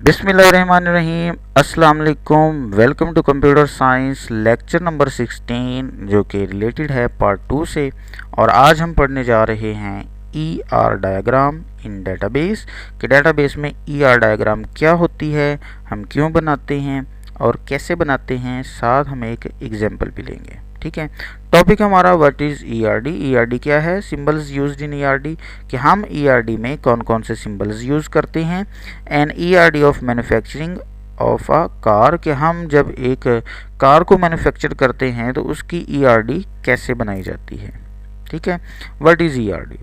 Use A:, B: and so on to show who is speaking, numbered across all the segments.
A: बिस्मिल्लाहिर्रहमानिर्रहीम। अस्सलाम वालेकुम। Welcome to computer science lecture number 16 जो कि रिलेटेड है पार्ट 2 से। और आज हम पढ़ने जा रहे हैं ER डायग्राम इन डेटाबेस कि डेटाबेस में ER डायग्राम क्या होती है, हम क्यों बनाते हैं और कैसे बनाते हैं, साथ हम एक एग्जाम्पल भी लेंगे। ठीक है। टॉपिक हमारा व्हाट इज़ ERD। ERD क्या है? सिंबल्स यूज्ड इन ERD, कि हम ERD में कौन कौन से सिंबल्स यूज़ करते हैं। And ERD of manufacturing of a car, कि हम जब एक कार को मैन्युफैक्चर करते हैं तो उसकी ERD कैसे बनाई जाती है। ठीक है। What is ERD?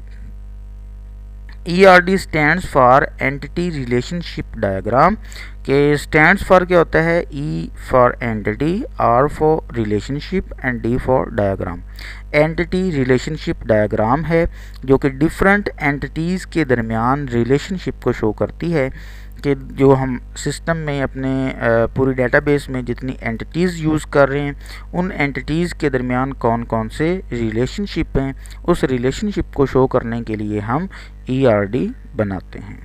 A: ERD stands for entity relationship diagram, के स्टैंड्स फॉर क्या होता है? E for entity, R for relationship and D for diagram. Entity relationship diagram है जो कि डिफरेंट एंटिटीज़ के दरमियान रिलेशनशिप को शो करती है, कि जो हम सिस्टम में अपने पूरी डेटाबेस में जितनी एंटिटीज़ यूज़ कर रहे हैं उन एंटिटीज़ के दरमियान कौन कौन से रिलेशनशिप हैं, उस रिलेशनशिप को शो करने के लिए हम ERD बनाते हैं।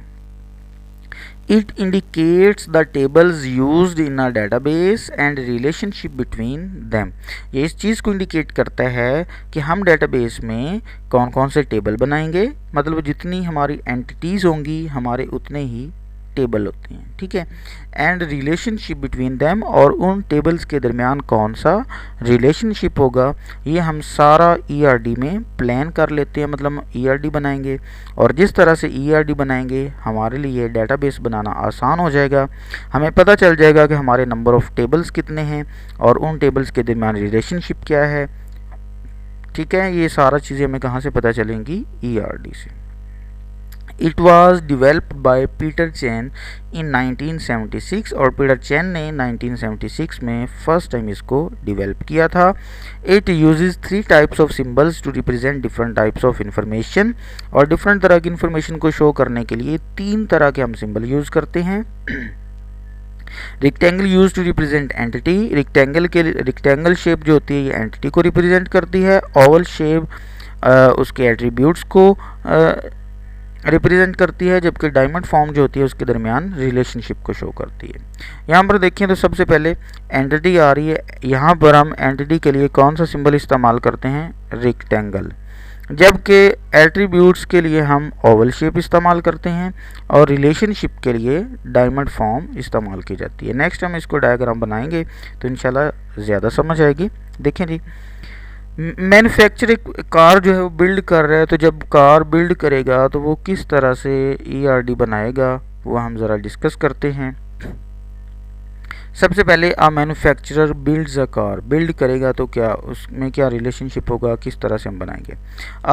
A: It indicates the tables used in a database and relationship between them। ये इस चीज़ को इंडिकेट करता है कि हम डेटाबेस में कौन कौन से टेबल बनाएंगे, मतलब जितनी हमारी एंटिटीज़ होंगी हमारे उतने ही टेबल होते हैं। ठीक है। एंड रिलेशनशिप बिटवीन देम, और उन टेबल्स के दरमियान कौन सा रिलेशनशिप होगा ये हम सारा ERD में प्लान कर लेते हैं, मतलब ERD बनाएंगे। और जिस तरह से ERD बनाएंगे हमारे लिए डेटाबेस बनाना आसान हो जाएगा। हमें पता चल जाएगा कि हमारे नंबर ऑफ़ टेबल्स कितने हैं और उन टेबल्स के दरमियान रिलेशनशिप क्या है। ठीक है। ये सारा चीज़ें हमें कहाँ से पता चलेंगी? ERD से। It was developed by Peter Chen in 1976, और पीटर चैन ने 1976 में फर्स्ट टाइम इसको डिवेल्प किया था। It uses 3 types of symbols to represent different types of information, और डिफरेंट तरह की इंफॉर्मेशन को शो करने के लिए 3 तरह के हम सिंबल यूज़ करते हैं। Rectangle use to represent entity, rectangle shape जो होती है ये एंटिटी को रिप्रेजेंट करती है। ओवल शेप उसके एट्रीब्यूट्स को रिप्रेजेंट करती है, जबकि डायमंड फॉर्म जो होती है उसके दरमियान रिलेशनशिप को शो करती है। यहाँ पर देखें तो सबसे पहले एंटिटी आ रही है। यहाँ पर हम एंटिटी के लिए कौन सा सिंबल इस्तेमाल करते हैं? रेक्टेंगल। जबकि एट्रीब्यूट्स के लिए हम ओवल शेप इस्तेमाल करते हैं और रिलेशनशिप के लिए डायमंड फॉर्म इस्तेमाल की जाती है। नेक्स्ट हम इसको डायग्राम बनाएंगे तो इंशाल्लाह ज़्यादा समझ आएगी। देखें जी, मैन्युफैक्चर कार जो है वो बिल्ड कर रहा है, तो जब कार बिल्ड करेगा तो वो किस तरह से ERD बनाएगा वो हम ज़रा डिस्कस करते हैं। सबसे पहले manufacturer builds a car, build करेगा तो क्या उसमें क्या रिलेशनशिप होगा, किस तरह से हम बनाएंगे।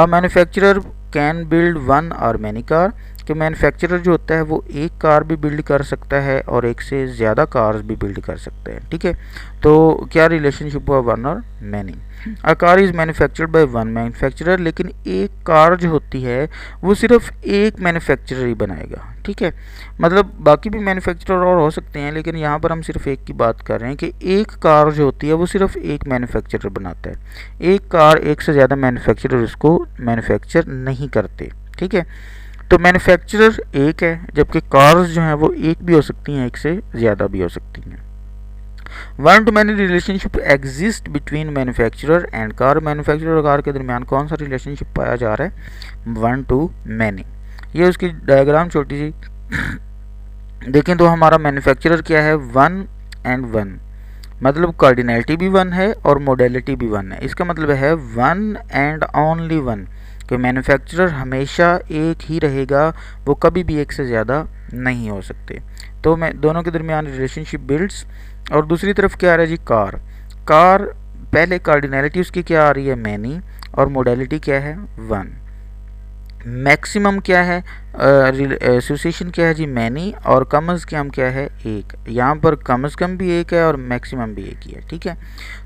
A: मैन्युफैक्चरर कैन बिल्ड 1 और मैनी कार, कि मैन्युफैक्चरर जो होता है वो एक कार भी बिल्ड कर सकता है और एक से ज़्यादा कार्स भी बिल्ड कर सकता है। ठीक है। तो क्या रिलेशनशिप हुआ? 1 और many. A car is manufactured by 1 manufacturer, लेकिन एक कार जो होती है वो सिर्फ एक मैन्युफैक्चरर ही बनाएगा। ठीक है। मतलब बाकी भी मैन्युफैक्चरर और हो सकते हैं, लेकिन यहाँ पर हम सिर्फ एक की बात कर रहे हैं कि एक कार जो होती है वो सिर्फ एक मैन्युफैक्चरर बनाता है। एक कार एक से ज़्यादा मैन्युफैक्चरर उसको मैन्युफैक्चर नहीं करते। ठीक है। तो मैन्युफैक्चरर एक है, जबकि कार्स जो हैं वो एक भी हो सकती हैं, एक से ज़्यादा भी हो सकती हैं। 1 to many relationship exist between manufacturer and car, manufacturer और कार के दरमियान कौन सा रिलेशनशिप पाया जा रहा है? 1 to many। ये उसकी डायग्राम छोटी सी देखें तो हमारा मैन्युफैक्चरर क्या है? 1 and 1, मतलब कार्डिनैलिटी भी 1 है और मोडेलिटी भी 1 है। इसका मतलब है 1 and only 1, कि मैन्युफैक्चरर हमेशा एक ही रहेगा, वो कभी भी एक से ज़्यादा नहीं हो सकते। तो मैं दोनों के दरमियान रिलेशनशिप बिल्ड्स। और दूसरी तरफ क्या आ रहा है जी? कार। कार पहले कार्डिनैलिटी उसकी क्या आ रही है? मैनी, और मोडेलिटी क्या है? 1। मैक्सिमम क्या है? एसोसिएशन क्या है जी? मैनी, और कम अज़ कम क्या है? एक। यहाँ पर कम अज़ कम भी एक है और मैक्सिमम भी एक ही है। ठीक है।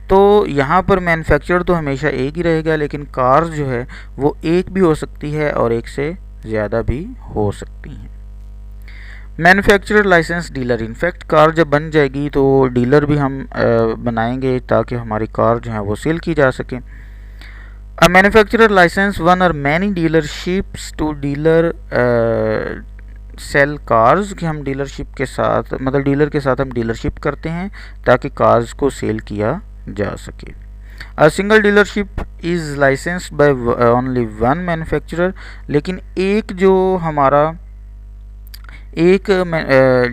A: तो यहाँ पर मैन्युफैक्चरर तो हमेशा एक ही रहेगा, लेकिन कार्स जो है वो एक भी हो सकती है और एक से ज़्यादा भी हो सकती हैं। Manufacturer license dealer, in fact car जब बन जाएगी तो डीलर भी हम बनाएंगे ताकि हमारी कार जो है वो सेल की जा सके। A manufacturer license 1 or many dealerships to dealer sell cars कि हम डीलरशिप के साथ मतलब डीलर के साथ हम डीलरशिप करते हैं ताकि कार्स को सेल किया जा सके। A single dealership is licensed by only one manufacturer, लेकिन एक जो हमारा एक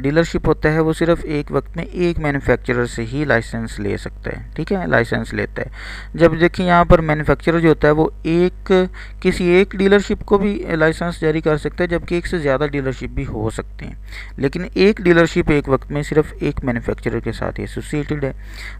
A: डीलरशिप होता है वो सिर्फ एक वक्त में एक मैन्युफैक्चरर से ही लाइसेंस ले सकता है, ठीक है, लाइसेंस लेता है। जब देखिए यहाँ पर मैन्युफैक्चरर जो होता है वो किसी एक डीलरशिप को भी लाइसेंस जारी कर सकता है, जबकि एक से ज़्यादा डीलरशिप भी हो सकते हैं, लेकिन एक डीलरशिप एक वक्त में सिर्फ एक मैन्युफैक्चरर के साथ एसोसिएटेड है।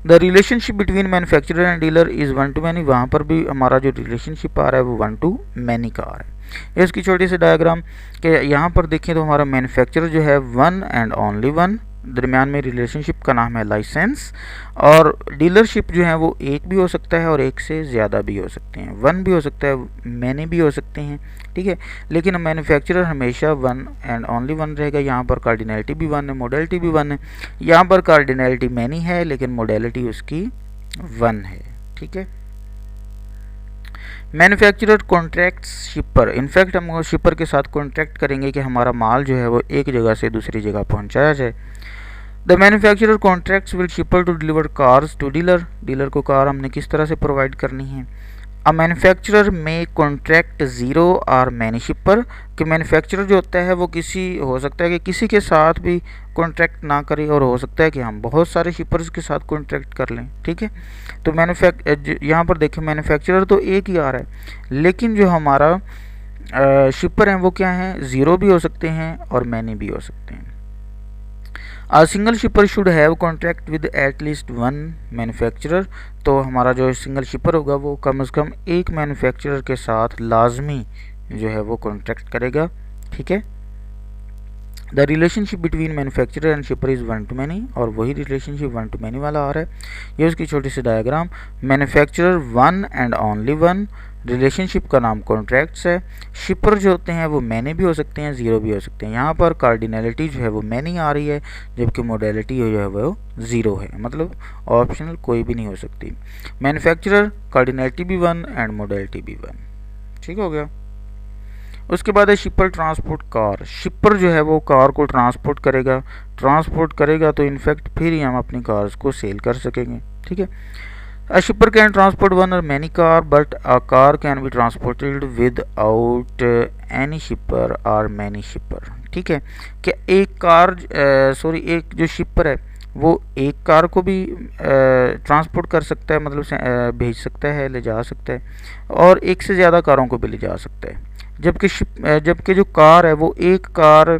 A: The relationship between manufacturer and dealer is 1 to many, वहाँ पर भी हमारा जो रिलेशनशिप आ रहा है वो 1 to many का आ रहा है। इसकी छोटी सी डायग्राम के यहाँ पर देखें तो हमारा मैन्युफैक्चरर जो है वन एंड ओनली वन, दरमियान में रिलेशनशिप का नाम है लाइसेंस, और डीलरशिप जो है वो एक भी हो सकता है और एक से ज़्यादा भी हो सकते हैं, वन भी हो सकता है, मैनी भी हो सकते हैं, ठीक है, लेकिन मैन्युफैक्चरर हमेशा वन एंड ओनली वन रहेगा। यहाँ पर कार्डिनैलिटी भी वन है, मोडेलिटी भी वन है। यहाँ पर कार्डिनैलिटी मैनी है लेकिन मोडेलिटी उसकी वन है, ठीक है। मैन्युफैक्चरर कॉन्ट्रैक्ट्स शिपर, इनफैक्ट हम शिपर के साथ कॉन्ट्रैक्ट करेंगे कि हमारा माल जो है वो एक जगह से दूसरी जगह पहुंचाया जाए। The manufacturer contracts will shipper to deliver cars to dealer, dealer को कार हमने किस तरह से प्रोवाइड करनी है। अ मैन्युफैक्चरर में कॉन्ट्रैक्ट ज़ीरो और मैनी शिपर, कि मैन्युफैक्चरर जो होता है वो हो सकता है कि किसी के साथ भी कॉन्ट्रैक्ट ना करे, और हो सकता है कि हम बहुत सारे शिपर्स के साथ कॉन्ट्रैक्ट कर लें, ठीक है। तो यहाँ पर देखें मैन्युफैक्चरर तो एक ही आ रहा है, लेकिन जो हमारा शिपर हैं वो क्या हैं, ज़ीरो भी हो सकते हैं और मैनी भी हो सकते हैं। A single shipper should have contract with at least one manufacturer, तो हमारा जो सिंगल शिपर होगा वो कम से कम एक मैन्युफैक्चरर के साथ लाजमी जो है वो कॉन्ट्रैक्ट करेगा, ठीक है। The relationship between manufacturer and शिपर is 1 to many, और वही रिलेशनशिप 1 to many वाला आ रहा है। ये उसकी छोटी सी diagram, manufacturer one and only one, relationship का नाम कॉन्ट्रैक्ट्स है। शिपर जो होते हैं वो मैनी भी हो सकते हैं, ज़ीरो भी हो सकते हैं। यहाँ पर कार्डिनैलिटी जो है वो मैनी आ रही है, जबकि मोडेलिटी जो है वो ज़ीरो है, मतलब ऑप्शनल कोई भी नहीं हो सकती। मैन्युफैक्चरर कार्डिनैलिटी भी वन एंड मोडेलिटी भी वन, ठीक हो गया। उसके बाद है शिपर ट्रांसपोर्ट कार, शिपर जो है वो कार को ट्रांसपोर्ट करेगा तो इनफैक्ट फिर ही हम अपनी कार्स को सेल कर सकेंगे, ठीक है। A shipper can transport one or many car, but a car can be transported without any shipper or many shipper, ठीक है। कि एक जो शिपर है वो एक कार को भी ट्रांसपोर्ट कर सकता है, मतलब भेज सकता है, ले जा सकता है, और एक से ज़्यादा कारों को भी ले जा सकता है। जबकि जो कार है वो एक कार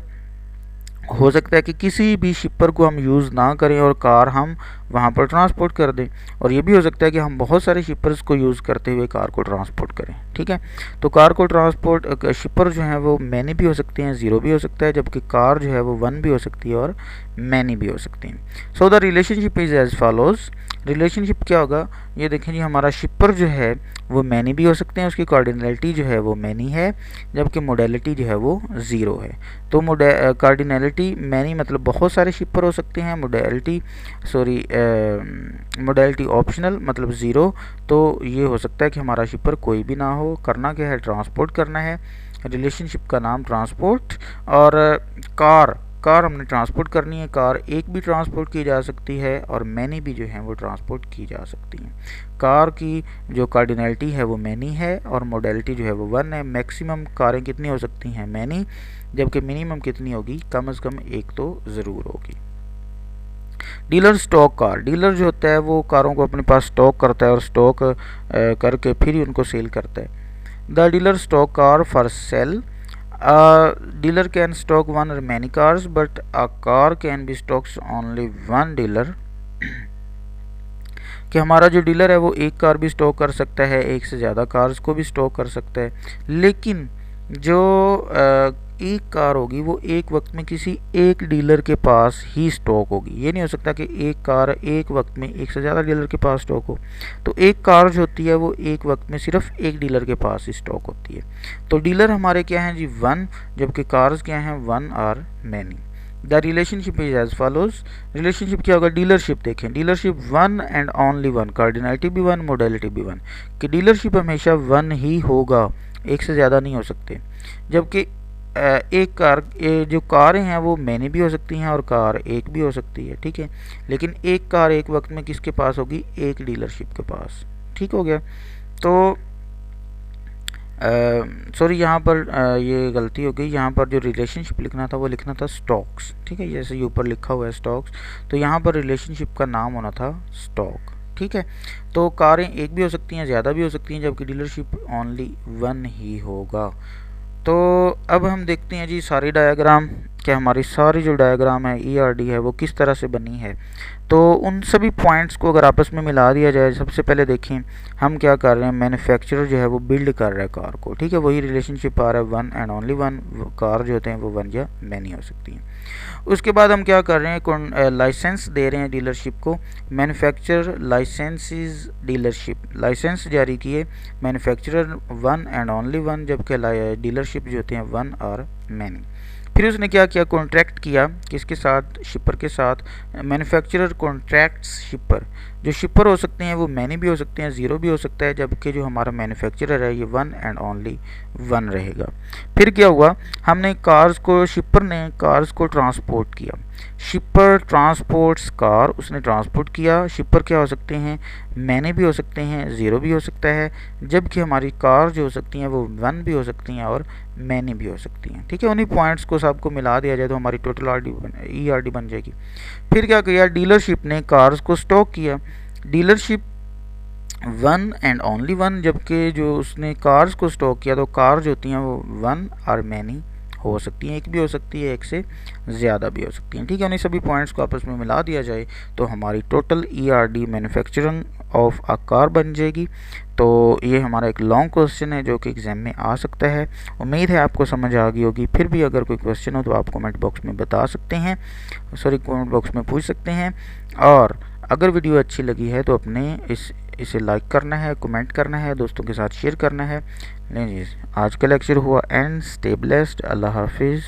A: हो सकता है कि किसी भी शिपर को हम यूज़ ना करें और कार हम वहाँ पर ट्रांसपोर्ट कर दें, और ये भी हो सकता है कि हम बहुत सारे शिपर्स को यूज़ करते हुए कार को ट्रांसपोर्ट करें, ठीक है। तो कार को शिपर जो है वो मैनी भी हो सकते हैं, ज़ीरो भी हो सकता है, जबकि कार जो है वो वन भी हो सकती है और मैनी भी हो सकती हैं। So the relationship is as follows, relationship क्या होगा, ये देखें जी, हमारा शिपर जो है वो मैनी भी हो सकते हैं, उसकी कार्डिनैलिटी जो है वो मैनी है, जबकि मोडेलिटी जो है वो ज़ीरो है। तो कार्डिनैलिटी मैनी मतलब बहुत सारे शिपर हो सकते हैं, मोडेलिटी ऑप्शनल मतलब ज़ीरो, तो ये हो सकता है कि हमारा शिपर कोई भी ना हो। करना क्या है, ट्रांसपोर्ट करना है, रिलेशनशिप का नाम ट्रांसपोर्ट, और कार हमने ट्रांसपोर्ट करनी है, कार एक भी ट्रांसपोर्ट की जा सकती है और मैनी भी जो है वो ट्रांसपोर्ट की जा सकती हैं। कार की जो कार्डिनैलिटी है वो मैनी है और मोडेलिटी जो है वो वन है। मैक्सिमम कारें कितनी हो सकती हैं, मैनी, जबकि मिनिमम कितनी होगी, कम से कम एक तो ज़रूर होगी। डीलर स्टॉक कार, डीलर जो होता है वो कारों को अपने पास स्टॉक करता है और स्टॉक करके फिर ही उनको सेल करता है। The dealer stock car for sale, dealer can stock one or many cars, but a car can be stocks only one dealer, कि हमारा जो डीलर है वो एक कार भी स्टॉक कर सकता है, एक से ज़्यादा कार्स को भी स्टॉक कर सकता है, लेकिन जो एक कार होगी वो एक वक्त में किसी एक डीलर के पास ही स्टॉक होगी। ये नहीं हो सकता कि एक कार एक वक्त में एक से ज़्यादा डीलर के पास स्टॉक हो। तो एक कार जो होती है वो एक वक्त में सिर्फ एक डीलर के पास ही स्टॉक होती है। तो डीलर हमारे क्या हैं जी, वन, जबकि कार्स क्या हैं, वन और many. The relationship is as follows, relationship क्या होगा, डीलरशिप देखें, dealership one and only one, cardinality भी वन, मोडेलिटी भी वन, कि डीलरशिप हमेशा वन ही होगा, एक से ज़्यादा नहीं हो सकते। जबकि एक कार, ये जो कारें हैं वो मैनी भी हो सकती हैं और कार एक भी हो सकती है, ठीक है। लेकिन एक कार एक वक्त में किसके पास होगी, एक डीलरशिप के पास, ठीक हो गया। तो सॉरी यहाँ पर ये गलती हो गई, यहाँ पर जो रिलेशनशिप लिखना था वो लिखना था स्टॉक्स, ठीक है। जैसे ये ऊपर लिखा हुआ है स्टॉक्स, तो यहाँ पर रिलेशनशिप का नाम होना था स्टॉक, ठीक है। तो कारें एक भी हो सकती हैं, ज़्यादा भी हो सकती हैं, जबकि डीलरशिप ओनली वन ही होगा। तो अब हम देखते हैं जी सारी डायग्राम, कि हमारी सारी जो डायग्राम है ईआरडी है वो किस तरह से बनी है। तो उन सभी पॉइंट्स को अगर आपस में मिला दिया जाए, सबसे पहले देखें हम क्या कर रहे हैं, मैन्युफैक्चरर जो है वो बिल्ड कर रहा है कार को, ठीक है। वही रिलेशनशिप आ रहा है, one and only one. Car जो होते हैं वो वन या मैनी हो सकती हैं। उसके बाद हम क्या कर रहे हैं, लाइसेंस दे रहे हैं डीलरशिप को। मैन्युफैक्चरर लाइसेंसेस डीलरशिप, लाइसेंस जारी किए manufacturer one and only one, जबकि डीलरशिप जो होते हैं वन और मैनी। फिर उसने क्या किया, कॉन्ट्रैक्ट किया किसके साथ, शिपर के साथ। मैन्युफैक्चरर कॉन्ट्रैक्ट्स शिपर, जो शिपर हो सकते हैं वो मैनी भी हो सकते हैं, ज़ीरो भी हो सकता है, जबकि जो हमारा मैन्युफैक्चरर है ये वन एंड ओनली वन रहेगा। फिर क्या हुआ, हमने कार्स को, शिपर ने कार्स को ट्रांसपोर्ट किया। शिपर ट्रांसपोर्ट्स कार, उसने ट्रांसपोर्ट किया। शिपर क्या हो सकते हैं, मैनी भी हो सकते हैं, ज़ीरो भी हो सकता है, जबकि हमारी कार जो हो सकती हैं वो वन भी हो सकती हैं और मैनी भी हो सकती हैं, ठीक है। उन्हीं पॉइंट्स को सबको मिला दिया जाए तो हमारी टोटल ईआरडी बन जाएगी। फिर क्या किया, डीलरशिप ने कार्स को स्टॉक किया। Dealership one and only one, जबकि जो उसने कार्स को स्टॉक किया तो कार जो होती हैं वो वन और मैनी हो सकती हैं, एक भी हो सकती है, एक से ज़्यादा भी हो सकती हैं, ठीक है। उन्हीं सभी पॉइंट्स को आपस में मिला दिया जाए तो हमारी total ERD manufacturing of a car बन जाएगी। तो ये हमारा एक लॉन्ग क्वेश्चन है जो कि एग्जाम में आ सकता है। उम्मीद है आपको समझ आ गई होगी। फिर भी अगर कोई क्वेश्चन हो तो आप कमेंट बॉक्स में बता सकते हैं, सॉरी कमेंट बॉक्स में पूछ सकते हैं। और अगर वीडियो अच्छी लगी है तो अपने इसे लाइक करना है, कमेंट करना है, दोस्तों के साथ शेयर करना है। नहीं जी, आज का लेक्चर हुआ एंड। Stay blessed. अल्लाह हाफिज़।